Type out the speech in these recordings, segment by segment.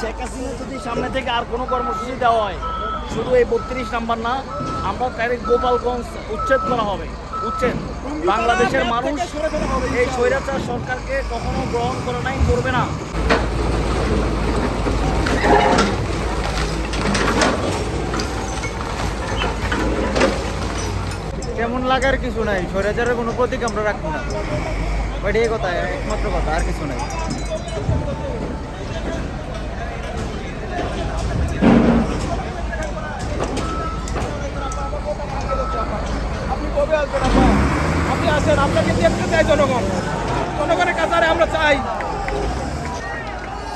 শেখ হাসিনা যদি সামনে থেকে আর কোনো কর্মসূচি দেওয়া হয়, শুধু এই 32 নাম্বার না, আমরা ডাইরেক্ট গোপালগঞ্জ উচ্ছেদ করা হবে। উচ্ছেদ। বাংলাদেশের মানুষ এই স্বৈরাচার সরকারকে কখনো গ্রহণ করে নাই, করবে না। কেমন লাগার কিছু নাই, স্বৈরাচারের কোনো প্রতীক আমরা রাখবো না। এই কথা, একমাত্র কথা, আর কিছু নাই। আপনি কবে আসবেন? আপনি আসেন, আপনাকে দেখতে চাই জনগণ। জনগণের কাছে আমরা চাই।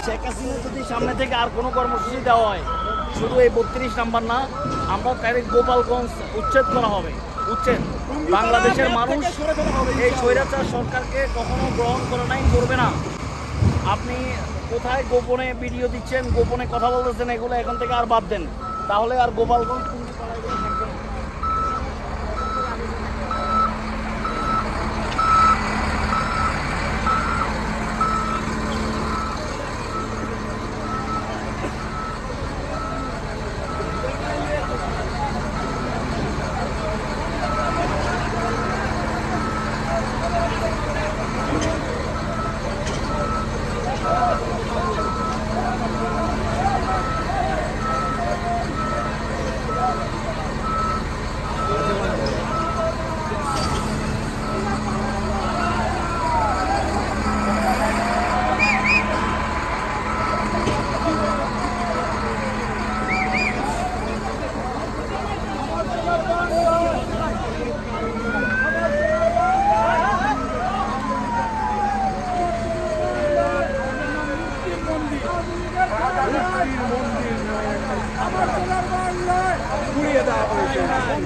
শেখ হাসিনা যদি সামনে থেকে আর কোনো কর্মসূচি দেওয়া হয়, শুধু এই 32 নাম্বার না, আমরা ডাইরেক্ট গোপালগঞ্জ উচ্ছেদ করা হবে। উচ্ছেদ। বাংলাদেশের মানুষ এই স্বৈরাচার সরকারকে কখনো গ্রহণ করে নাই, করবে না। আপনি কোথায় গোপনে ভিডিও দিচ্ছেন, গোপনে কথা বলতেছেন, এগুলো এখন থেকে আর বাদ দেন, তাহলে আর গোপালগঞ্জ থাকবে না।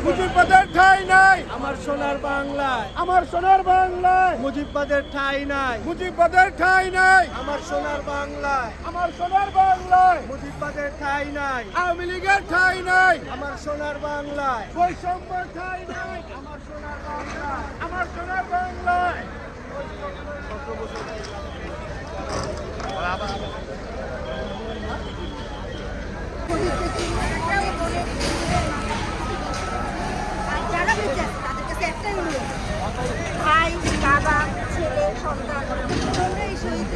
মুজিববাদের ঠাঁই নাই আমার সোনার বাংলায়, আমার সোনার বাংলায়। মুজিববাদের ঠাঁই নাই, মুজিববাদের ঠাঁই নাই আমার সোনার বাংলায়। আমার সোনার বাংলায়। মুজিববাদের ঠাঁই নাই, আওয়ামী লীগের ঠাঁই নাই আমার সোনার বাংলায়। বৈষম্যের ঠাঁই নাই আমার সোনার বাংলায়, আমার সোনার বাংলায়। যারা বেঁচে আছে তাদের কাছে একটাই অনুরোধ, ভাই, বাবা, ছেলে, সন্তান, তোমরা এই শহীদ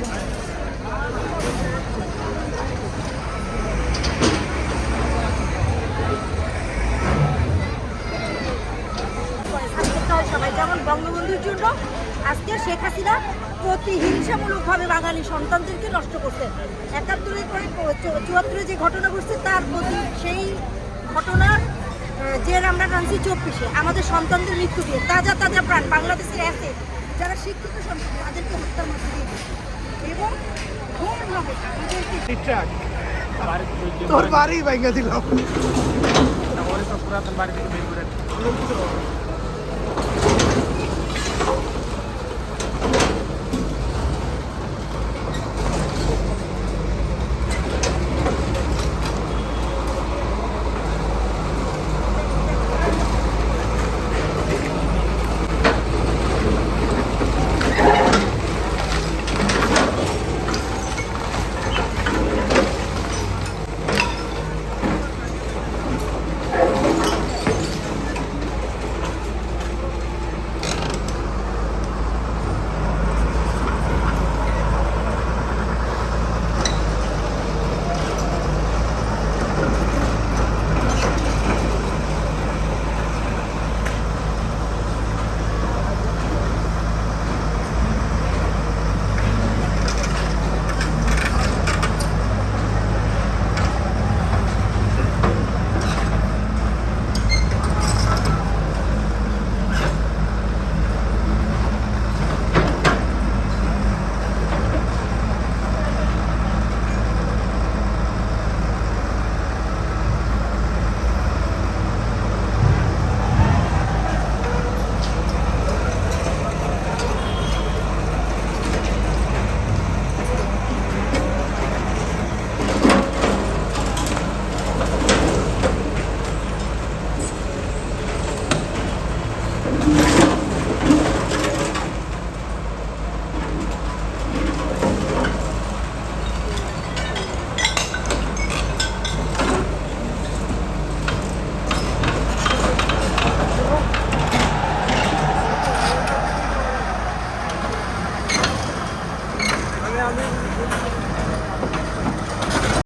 সবাই। যেমন বঙ্গবন্ধুর জন্য আজকে শেখ হাসিনা প্রতিহিংসামূলকভাবে বাঙালি সন্তানদেরকে নষ্ট করছে। ৭১-এর পরে ৭৪-এ যে ঘটনা ঘটছে তার প্রতি সেই ঘটনার যে আমরা টানছি ২৪-এ আমাদের সন্তানদের মৃত্যু দিয়ে তাজা তাজা প্রাণ বাংলাদেশের আছে যারা শিক্ষিত সন্তান তাদেরকে হত্যার মধ্যে দিয়ে এবং ঘোরভাবে আমাদেরকে তোর বাড়ি ভেঙে দিলাম। পুরাতন বাড়ি থেকে বের করে আমি